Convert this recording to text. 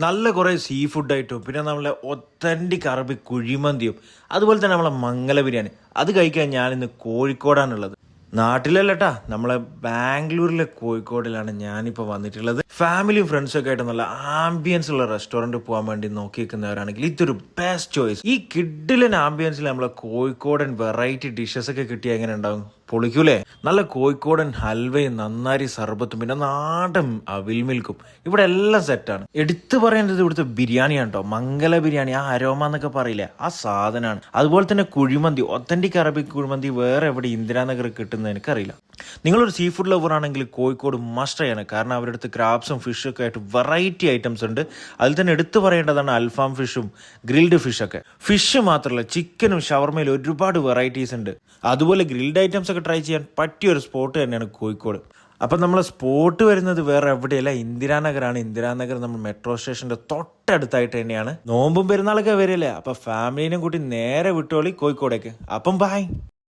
നല്ല കുറേ സീ ഫുഡായിട്ടും പിന്നെ നമ്മളെ ഒത്തൻറ്റിക് അറബി കുഴിമന്തിയും അതുപോലെ തന്നെ നമ്മളെ മംഗല ബിരിയാണി അത് കഴിക്കാൻ ഞാനിന്ന് കോഴിക്കോടാണുള്ളത്. നാട്ടിലല്ലട്ടാ, നമ്മളെ ബാംഗ്ലൂരിലെ കോഴിക്കോടിലാണ് ഞാനിപ്പോൾ വന്നിട്ടുള്ളത്. ഫാമിലിയും ഫ്രണ്ട്സും ഒക്കെ ആയിട്ട് നല്ല ആംബിയൻസ് ഉള്ള റെസ്റ്റോറൻറ്റ് പോകാൻ വേണ്ടി നോക്കി നിൽക്കുന്നവരാണെങ്കിൽ ഇതൊരു ബെസ്റ്റ് ചോയ്സ്. ഈ കിഡിലൻ ആംബിയൻസിൽ നമ്മളെ കോഴിക്കോടൻ വെറൈറ്റി ഡിഷസ് ഒക്കെ കിട്ടിയാൽ എങ്ങനെ ഉണ്ടാവും? പൊളിക്കൂലേ? നല്ല കോഴിക്കോടൻ ഹൽവയും നന്നാരി സർബത്തും പിന്നെ നാടൻ അവിൽ മിൽക്കും ഇവിടെ എല്ലാം സെറ്റാണ്. എടുത്തു പറയേണ്ടത് ഇവിടുത്തെ ബിരിയാണിയാണ് കേട്ടോ. മംഗല ബിരിയാണി, ആ അരോമ എന്നൊക്കെ പറയില്ലേ, ആ സാധനമാണ്. അതുപോലെ തന്നെ കുഴിമന്തി, ഒത്തന്റിക് അറബിക് കുഴിമന്തി വേറെ എവിടെ ഇന്ദിരാനഗർ കിട്ടുന്നത് എനിക്കറിയില്ല. നിങ്ങളൊരു സീ ഫുഡ് ലവർ ആണെങ്കിൽ കോഴിക്കോട് മസ്റ്റ് ആണ്. കാരണം അവരുടെ അടുത്ത് ക്രാബ്സും ഫിഷും ഒക്കെ ആയിട്ട് വെറൈറ്റി ഐറ്റംസ് ഉണ്ട്. അതിൽ തന്നെ എടുത്തു പറയേണ്ടതാണ് അൽഫാം ഫിഷും ഗ്രിൽഡ് ഫിഷൊക്കെ. ഫിഷ് മാത്രമല്ല, ചിക്കനും ഷവർമയിലും ഒരുപാട് വെറൈറ്റീസ് ഉണ്ട്. അതുപോലെ ഗ്രിൽഡ് ഐറ്റംസ് ഒക്കെ ട്രൈ ചെയ്യാൻ പറ്റിയ ഒരു സ്പോട്ട് തന്നെയാണ് കോഴിക്കോട്. അപ്പം നമ്മളെ സ്പോട്ട് വരുന്നത് വേറെ എവിടെയല്ല, ഇന്ദിരാനഗറാണ്. ഇന്ദിരാനഗർ നമ്മൾ മെട്രോ സ്റ്റേഷന്റെ തൊട്ടടുത്തായിട്ട് തന്നെയാണ്. നോമ്പും പെരുന്നാളൊക്കെ വരില്ലേ, അപ്പം ഫാമിലിനെ കൂട്ടി നേരെ വിട്ടോളി കോഴിക്കോടേക്ക്. അപ്പം ബൈ.